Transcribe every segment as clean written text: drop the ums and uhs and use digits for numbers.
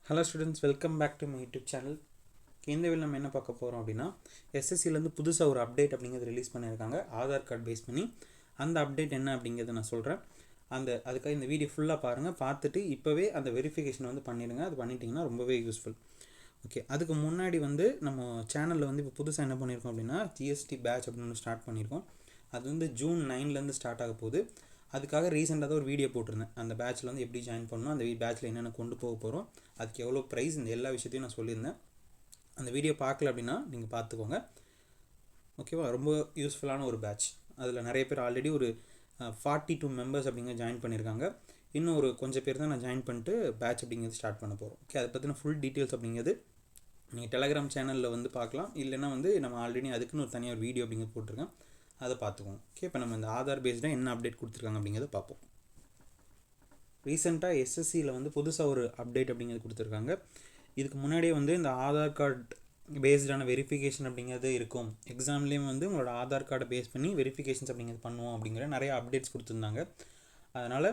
Hello students, welcome back to my YouTube channel. இந்த வீடியோல நம்ம என்ன பார்க்க போறோம் அப்படினா SSC ல இருந்து புதுசா ஒரு அப்டேட் அப்படிங்கறது ரிலீஸ் பண்ணிருக்காங்க ஆதார் கார்டு பேஸ் பண்ணி. அந்த அப்டேட் என்ன அப்படிங்கறத நான் சொல்றேன். அதுக்காக இந்த வீடியோ ஃபுல்லா பாருங்க. பார்த்துட்டு இப்பவே அந்த வெரிஃபிகேஷன் வந்து பண்ணிடுங்க. அது பண்ணிட்டீங்கன்னா ரொம்பவே யூஸ்ஃபுல். ஓகே, அதுக்கு முன்னாடி வந்து நம்ம சேனல்ல வந்து இப்போ புதுசா என்ன பண்ணிருக்கோம் அப்படினா GST பேட்ச் அப்படின்னு ஸ்டார்ட் பண்ணிருக்கோம். அது வந்து ஜூன் 9 ல இருந்து ஸ்டார்ட் ஆக போகுது. அதுக்காக ரீசெண்டாக தான் ஒரு வீடியோ போட்டிருந்தேன். அந்த பேட்ச்சில் வந்து எப்படி ஜாயின் பண்ணணும், அந்த பேட்ச்சில் என்னென்ன கொண்டு போக போகிறோம், அதுக்கு எவ்வளோ ப்ரைஸ், இந்த எல்லா விஷயத்தையும் நான் சொல்லியிருந்தேன். அந்த வீடியோ பார்க்கல அப்படின்னா நீங்கள் பார்த்துக்கோங்க. ஓகேவா, ரொம்ப யூஸ்ஃபுல்லான ஒரு பேட்ச். அதில் நிறைய பேர் ஆல்ரெடி ஒரு 42 மெம்பர்ஸ் அப்படிங்கிற ஜாயின் பண்ணியிருக்காங்க. இன்னும் ஒரு கொஞ்சம் பேர் தான் நான் ஜாயின் பண்ணிட்டு பேட்ச் அப்படிங்கிறது ஸ்டார்ட் பண்ண போகிறோம். ஓகே, அதை பற்றின ஃபுல் டீட்டெயில்ஸ் அப்படிங்கிறது நீங்கள் டெலகிராம் சேனலில் வந்து பார்க்கலாம். இல்லைன்னா வந்து நம்ம ஆல்ரெடி அதுக்குன்னு ஒரு தனியாக ஒரு வீடியோ அப்படிங்கிறது போட்டிருக்கேன், அதை பார்த்துக்குவோம். ஓகே, இப்போ நம்ம இந்த ஆதார் பேஸ்டாக என்ன அப்டேட் கொடுத்துருக்காங்க அப்படிங்கிறத பார்ப்போம். ரீசெண்டாக எஸ்எஸ்சியில் வந்து புதுசாக ஒரு அப்டேட் அப்படிங்கிறது கொடுத்துருக்காங்க. இதுக்கு முன்னாடியே வந்து இந்த ஆதார் கார்டு பேஸ்டான வெரிஃபிகேஷன் அப்படிங்கிறது இருக்கும். எக்ஸாம்லேயும் வந்து உங்களோட ஆதார் கார்டை பேஸ் பண்ணி வெரிஃபிகேஷன்ஸ் அப்படிங்கிறது பண்ணுவோம் அப்படிங்கிற நிறைய அப்டேட்ஸ் கொடுத்துருந்தாங்க. அதனால்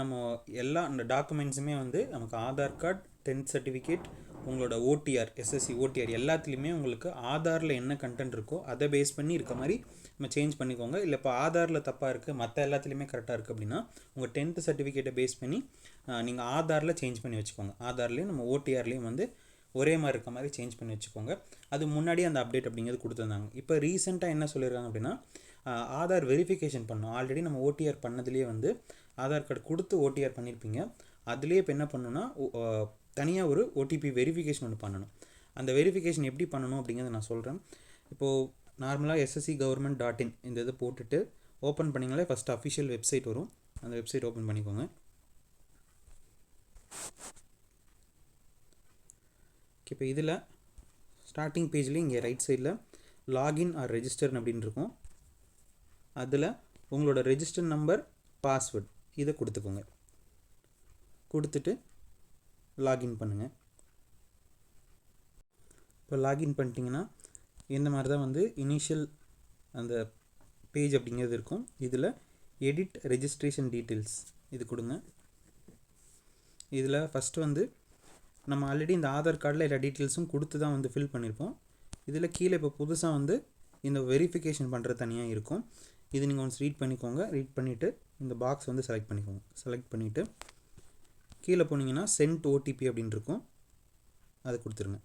நம்ம எல்லா அந்த டாக்குமெண்ட்ஸுமே வந்து நமக்கு ஆதார் கார்டு, 10th சர்டிஃபிகேட், உங்களோட ஓடிஆர், எஸ்எஸ்சி ஓடிஆர் எல்லாத்துலேயுமே உங்களுக்கு ஆதாரில் என்ன கண்டென்ட் இருக்கோ அதை பேஸ் பண்ணி இருக்க மாதிரி நம்ம சேஞ்ச் பண்ணிக்கோங்க. இல்லை இப்போ ஆதாரில் தப்பாக இருக்குது, மற்ற எல்லாத்துலேயுமே கரெக்டாக இருக்குது அப்படின்னா உங்கள் 10th சர்டிஃபிகேட்டை பேஸ் பண்ணி நீங்கள் ஆதாரில் சேஞ்ச் பண்ணி வச்சுக்கோங்க. ஆதார்லேயும் நம்ம ஓடிஆர்லேயும் வந்து ஒரே மாதிரி இருக்க மாதிரி சேஞ்ச் பண்ணி வச்சுக்கோங்க. அது முன்னாடி அந்த அப்டேட் அப்படிங்கிறது கொடுத்துருந்தாங்க. இப்போ ரீசெண்டாக என்ன சொல்லியிருக்காங்க அப்படின்னா ஆதார் வெரிஃபிகேஷன் பண்ணணும். ஆல்ரெடி நம்ம ஓடிஆர் பண்ணதுலேயே வந்து ஆதார் கார்டு கொடுத்து ஓடிஆர் பண்ணியிருப்பீங்க. அதுலேயே இப்போ என்ன பண்ணணும்னா தனியாக ஒரு ஓடிபி வெரிஃபிகேஷன் ஒன்று பண்ணணும். அந்த வெரிஃபிகேஷன் எப்படி பண்ணணும் அப்படிங்கிறத நான் சொல்கிறேன். இப்போது நார்மலாக sscgovernment.in இந்த இதை போட்டுட்டு ஓப்பன் பண்ணிங்களே ஃபஸ்ட்டு அஃபிஷியல் வெப்சைட் வரும். அந்த வெப்சைட் ஓப்பன் பண்ணிக்கோங்க. இப்போ இதில் ஸ்டார்டிங் பேஜ்லேயும் இங்கே ரைட் சைடில் லாகின் ஆர் ரெஜிஸ்டர்னு அப்படின்னு இருக்கும். அதில் உங்களோட ரெஜிஸ்டர் நம்பர், பாஸ்வேர்ட் இதை கொடுத்துக்கோங்க. கொடுத்துட்டு லாகின் பண்ணுங்கள். இப்போ லாகின் பண்ணிட்டீங்கன்னா இந்த மாதிரி தான் வந்து இனிஷியல் அந்த பேஜ் அப்படிங்கிறது இருக்கும். இதில் எடிட் ரெஜிஸ்ட்ரேஷன் டீட்டெயில்ஸ் இது கொடுங்க. இதில் ஃபஸ்ட்டு வந்து நம்ம ஆல்ரெடி இந்த ஆதார் கார்டில் எல்லா டீட்டெயில்ஸும் கொடுத்து தான் வந்து ஃபில் பண்ணியிருப்போம். இதில் கீழே இப்போ புதுசாக வந்து இந்த வெரிஃபிகேஷன் பண்ணுறது தனியாக இருக்கும். இது நீங்கள் ஒன்ஸ் ரீட் பண்ணிக்கோங்க. ரீட் பண்ணிவிட்டு இந்த பாக்ஸ் வந்து செலக்ட் பண்ணிக்கோங்க. செலக்ட் பண்ணிவிட்டு கீழே போனீங்கன்னா சென்ட் ஓடிபி அப்படின்னு இருக்கும், அதை கொடுத்துருங்க.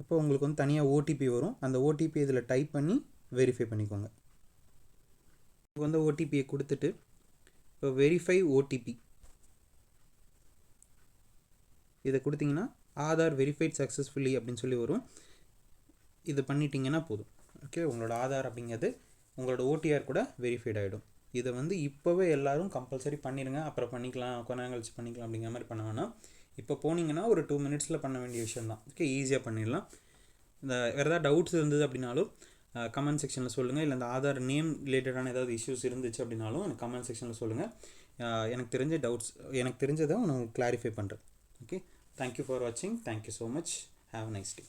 அப்போ உங்களுக்கு வந்து தனியாக ஓடிபி வரும். அந்த ஓடிபி இதில் டைப் பண்ணி வெரிஃபை பண்ணிக்கோங்க. இப்போ வந்து ஓடிபியை கொடுத்துட்டு இப்போ வெரிஃபை ஓடிபி இதை கொடுத்தீங்கன்னா ஆதார் வெரிஃபைட் சக்ஸஸ்ஃபுல்லி அப்படின்னு சொல்லி வரும். இது பண்ணிட்டீங்கன்னா போதும். ஓகே, உங்களோட ஆதார் அப்படிங்கிறது உங்களோட ஓடிஆர் கூட வெரிஃபைட் ஆகிடும். இதை வந்து இப்போவே எல்லோரும் கம்பல்சரி பண்ணிடுங்க. அப்புறம் பண்ணிக்கலாம், கொஞ்ச நேரம் கழிச்சு பண்ணிக்கலாம் அப்படிங்கிற மாதிரி பண்ண வேணாம். இப்போ போனீங்கன்னா ஒரு 2 மினிட்ஸில் பண்ண வேண்டிய விஷயம் தான். ஓகே, ஈஸியாக பண்ணிடலாம். இந்த வேறு ஏதாவது டவுட்ஸ் இருந்தது அப்படின்னாலும் கமெண்ட் செக்ஷனில் சொல்லுங்கள். இல்லை இந்த ஆதார் நேம் ரிலேட்டடான ஏதாவது இஷ்யூஸ் இருந்துச்சு அப்படின்னாலும் எனக்கு கமெண்ட் செக்ஷனில் சொல்லுங்கள். எனக்கு தெரிஞ்ச டவுட்ஸ், எனக்கு தெரிஞ்சதை நான் கிளாரிஃபை பண்ணுறேன். ஓகே, தேங்க்யூ ஃபார் வாட்சிங். Thank you so much. Have a nice day.